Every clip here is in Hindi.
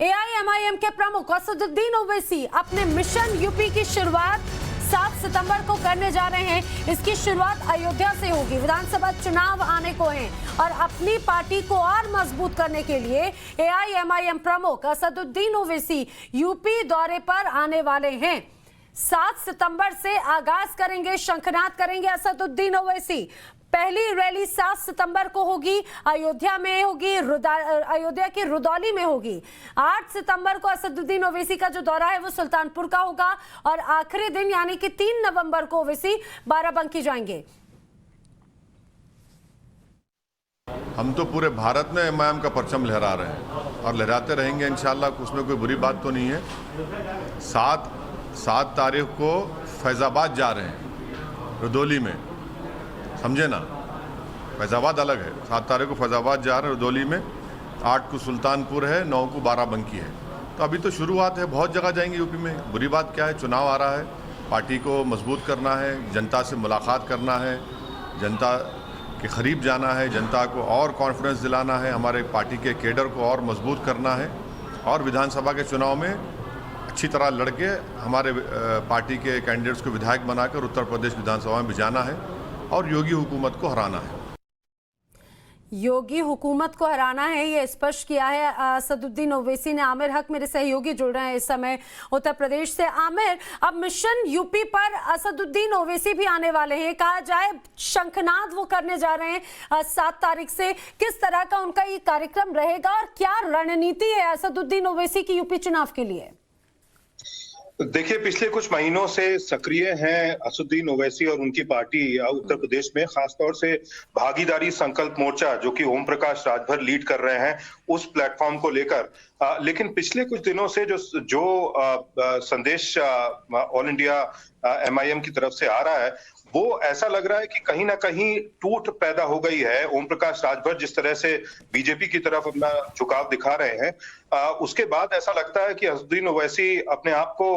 एआईएमआईएम के प्रमुख असदुद्दीन ओवैसी अपने मिशन यूपी की शुरुआत 7 सितंबर को करने जा रहे हैं। इसकी शुरुआत अयोध्या से होगी। विधानसभा चुनाव आने को हैं और अपनी पार्टी को और मजबूत करने के लिए एआईएमआईएम प्रमुख असदुद्दीन ओवैसी यूपी दौरे पर आने वाले हैं। 7 सितंबर से आगाज करेंगे, शंखनाद करेंगे असदुद्दीन ओवैसी। पहली रैली 7 सितंबर को होगी, अयोध्या में होगी, अयोध्या की रुदौली में होगी। 8 सितंबर को असदुद्दीन ओवैसी का जो दौरा है वो सुल्तानपुर का होगा और आखिरी दिन यानी कि 3 नवंबर को ओवैसी बाराबंकी जाएंगे। हम तो पूरे भारत में एमआईएम का परचम लहरा रहे हैं और लहराते रहेंगे इंशाल्लाह। उसमें कोई बुरी बात तो नहीं है। 7 तारीख को फैजाबाद जा रहे हैं, रुदौली में, समझे ना। फैजाबाद अलग है। 7 तारीख को फैजाबाद जा रहे हैं रुदौली में, 8 को सुल्तानपुर है, 9 को बाराबंकी है। तो अभी तो शुरुआत है, बहुत जगह जाएंगे यूपी में। बुरी बात क्या है, चुनाव आ रहा है, पार्टी को मजबूत करना है, जनता से मुलाकात करना है, जनता के करीब जाना है, जनता को और कॉन्फिडेंस दिलाना है, हमारे पार्टी के केडर को और मजबूत करना है और विधानसभा के चुनाव में अच्छी तरह लड़के हमारे पार्टी के कैंडिडेट्स को विधायक बनाकर उत्तर प्रदेश विधानसभा में भिजाना है और योगी हुकूमत को हराना है। योगी हुकूमत को हराना है, ये स्पष्ट किया है असदुद्दीन ओवैसी ने। आमिर हक मेरे सहयोगी जुड़ रहे हैं इस समय उत्तर प्रदेश से। आमिर, अब मिशन यूपी पर असदुद्दीन ओवैसी भी आने वाले हैं, कहा जाए शंखनाद वो करने जा रहे हैं 7 तारीख से। किस तरह का उनका ये कार्यक्रम रहेगा और क्या रणनीति है असदुद्दीन ओवैसी की यूपी चुनाव के लिए? देखिए, पिछले कुछ महीनों से सक्रिय हैं असदुद्दीन ओवैसी और उनकी पार्टी उत्तर प्रदेश में, खासतौर से भागीदारी संकल्प मोर्चा जो कि ओम प्रकाश राजभर लीड कर रहे हैं, उस प्लेटफॉर्म को लेकर। लेकिन पिछले कुछ दिनों से जो संदेश ऑल इंडिया एमआईएम की तरफ से आ रहा है, वो ऐसा लग रहा है कि कहीं ना कहीं टूट पैदा हो गई है। ओम प्रकाश राजभर जिस तरह से बीजेपी की तरफ अपना झुकाव दिखा रहे हैं, उसके बाद ऐसा लगता है कि असदुद्दीन ओवैसी अपने आप को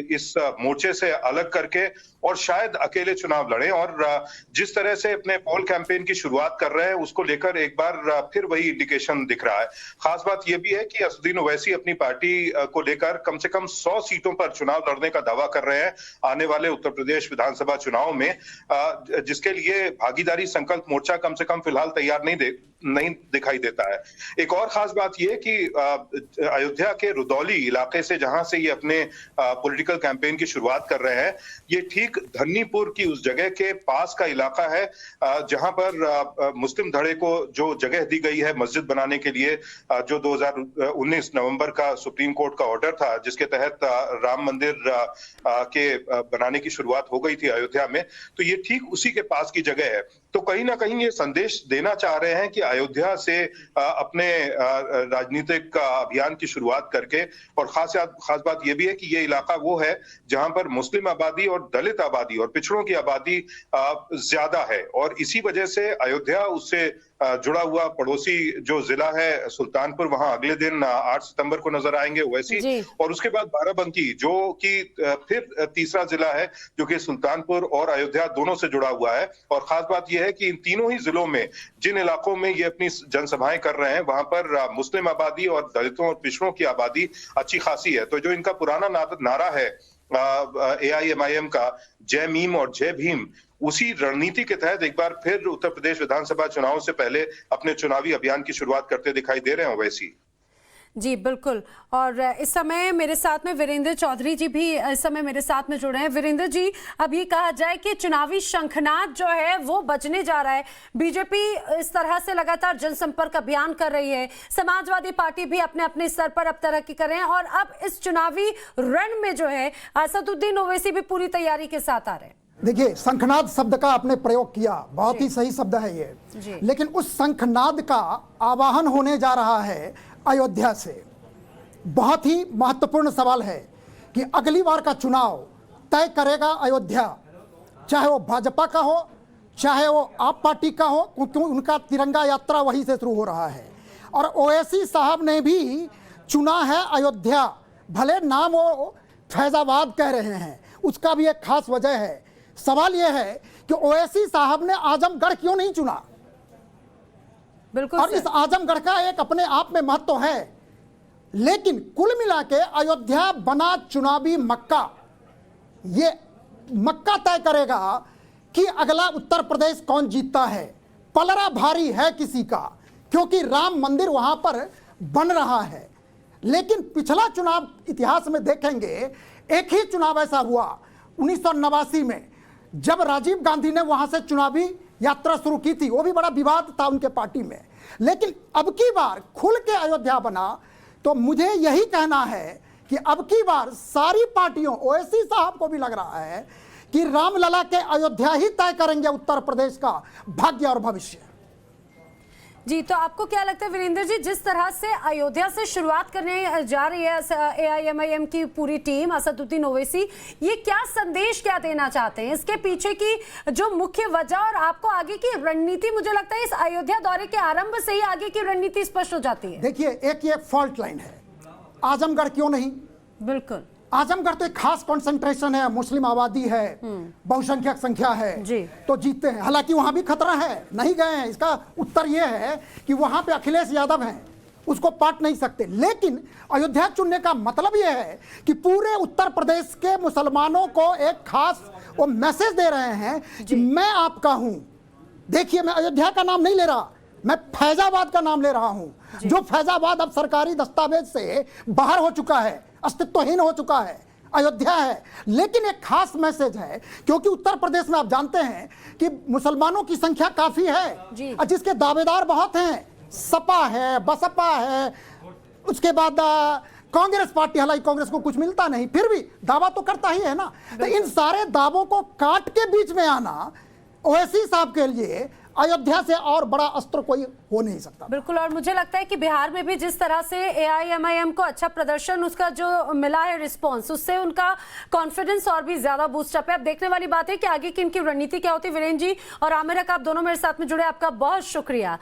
इस मोर्चे से अलग करके और शायद अकेले चुनाव लड़े और जिस तरह से अपने पोल कैंपेन की शुरुआत कर रहे हैं उसको लेकर एक बार फिर वही इंडिकेशन दिख रहा है। खास बात यह भी है कि असदुद्दीन ओवैसी अपनी पार्टी को लेकर कम से कम 100 सीटों पर चुनाव लड़ने का दावा कर रहे हैं आने वाले उत्तर प्रदेश विधानसभा चुनाव में, जिसके लिए भागीदारी संकल्प मोर्चा कम से कम फिलहाल तैयार नहीं दिखाई देता है। एक और खास बात यह कि अयोध्या के रुदौली इलाके से जहां से ये अपने पॉलिटिकल कैंपेन की शुरुआत कर रहे हैं, ये ठीक धन्नीपुर की उस जगह के पास का इलाका है जहां पर मुस्लिम धड़े को जो जगह दी गई है मस्जिद बनाने के लिए, जो 2019 नवंबर का सुप्रीम कोर्ट का ऑर्डर था जिसके तहत राम मंदिर के बनाने की शुरुआत हो गई थी अयोध्या में, तो ये ठीक उसी के पास की जगह है। तो कहीं ना कहीं ये संदेश देना चाह रहे हैं कि अयोध्या से अपने राजनीतिक अभियान की शुरुआत करके, और खास बात यह भी है कि ये इलाका वो है जहां पर मुस्लिम आबादी और दलित आबादी और पिछड़ों की आबादी ज्यादा है और इसी वजह से अयोध्या उससे जुड़ा हुआ पड़ोसी जो जिला है सुल्तानपुर, वहां अगले दिन 8 सितंबर को नजर आएंगे ओवैसी, और उसके बाद बाराबंकी जो कि फिर तीसरा जिला है जो कि सुल्तानपुर और अयोध्या दोनों से जुड़ा हुआ है। और खास बात यह है कि इन तीनों ही जिलों में जिन इलाकों में ये अपनी जनसभाएं कर रहे हैं वहां पर मुस्लिम आबादी और दलितों और पिछड़ों की आबादी अच्छी खासी है। तो जो इनका पुराना नारा है एआईएमआईएम का, जय मीम और जय भीम, उसी रणनीति के तहत एक बार फिर उत्तर प्रदेश विधानसभा चुनाव से पहले अपने चुनावी अभियान की शुरुआत करते दिखाई दे रहे हैं ओवैसी। जी बिल्कुल। और इस समय मेरे साथ में वीरेंद्र चौधरी जी भी इस समय मेरे साथ में जुड़े हैं। वीरेंद्र जी, अभी कहा जाए कि चुनावी शंखनाद जो है वो बजने जा रहा है। बीजेपी इस तरह से लगातार जनसंपर्क अभियान कर रही है, समाजवादी पार्टी भी अपने अपने स्तर पर अब तरक्की कर रहे हैं और अब इस चुनावी रण में जो है असदुद्दीन ओवैसी भी पूरी तैयारी के साथ आ रहे हैं। देखिए, शंखनाद शब्द का आपने प्रयोग किया, बहुत ही सही शब्द है ये, लेकिन उस शंखनाद का आवाहन होने जा रहा है अयोध्या से। बहुत ही महत्वपूर्ण सवाल है कि अगली बार का चुनाव तय करेगा अयोध्या, चाहे वो भाजपा का हो चाहे वो आप पार्टी का हो, क्योंकि उनका तिरंगा यात्रा वहीं से शुरू हो रहा है। और ओवैसी साहब ने भी चुना है अयोध्या, भले नाम वो फैजाबाद कह रहे हैं, उसका भी एक खास वजह है। सवाल यह है कि ओवैसी साहब ने आजमगढ़ क्यों नहीं चुना? बिल्कुल। और इस आजमगढ़ का एक अपने आप में महत्व है, लेकिन कुल मिला के अयोध्या बना चुनावी मक्का। ये मक्का तय करेगा कि अगला उत्तर प्रदेश कौन जीतता है। पलड़ा भारी है किसी का, क्योंकि राम मंदिर वहां पर बन रहा है। लेकिन पिछला चुनाव इतिहास में देखेंगे, एक ही चुनाव ऐसा हुआ 1989 में, जब राजीव गांधी ने वहां से चुनावी यात्रा शुरू की थी। वो भी बड़ा विवाद था उनके पार्टी में। लेकिन अब की बार खुल के अयोध्या बना, तो मुझे यही कहना है कि अब की बार सारी पार्टियों, ओवैसी साहब को भी लग रहा है कि रामलला के अयोध्या ही तय करेंगे उत्तर प्रदेश का भाग्य और भविष्य। जी, तो आपको क्या लगता है वीरेंद्र जी, जिस तरह से अयोध्या से शुरुआत करने जा रही है AIMIM की पूरी टीम, असदुद्दीन ओवैसी, ये क्या संदेश क्या देना चाहते हैं? इसके पीछे की जो मुख्य वजह और आपको आगे की रणनीति, मुझे लगता है इस अयोध्या दौरे के आरंभ से ही आगे की रणनीति स्पष्ट हो जाती है। देखिए, एक ये फॉल्ट लाइन है, आजमगढ़ क्यों नहीं? बिल्कुल, आजमगढ़ तो एक खास कंसंट्रेशन है, मुस्लिम आबादी है, बहुसंख्यक संख्या है जी। तो जीतते हैं। हालांकि वहां भी खतरा है, नहीं गए हैं। इसका उत्तर यह है कि वहां पे अखिलेश यादव हैं, उसको पाट नहीं सकते। लेकिन अयोध्या चुनने का मतलब यह है कि पूरे उत्तर प्रदेश के मुसलमानों को एक खास वो मैसेज दे रहे हैं कि मैं आपका हूं। देखिए, मैं अयोध्या का नाम नहीं ले रहा, मैं फैजाबाद का नाम ले रहा हूं, जो फैजाबाद अब सरकारी दस्तावेज से बाहर हो चुका है, अस्तित्वहीन हो चुका है। अयोध्या है। लेकिन एक खास मैसेज है, क्योंकि उत्तर प्रदेश में आप जानते हैं कि मुसलमानों की संख्या काफी है और जिसके दावेदार बहुत हैं। सपा है, बसपा है, उसके बाद कांग्रेस पार्टी, हालांकि कांग्रेस को कुछ मिलता नहीं, फिर भी दावा तो करता ही है ना। तो इन सारे दावों को काट के बीच में आना ओवैसी साहब के लिए अयोध्या से और बड़ा अस्त्र कोई हो नहीं सकता। बिल्कुल, और मुझे लगता है कि बिहार में भी जिस तरह से AIMIM को अच्छा प्रदर्शन, उसका जो मिला है रिस्पांस, उससे उनका कॉन्फिडेंस और भी ज्यादा बूस्टअप है। अब देखने वाली बात है कि आगे की इनकी रणनीति क्या होती है। वीरेंद्र जी और आमिर हक, आप दोनों मेरे साथ में जुड़े, आपका बहुत शुक्रिया।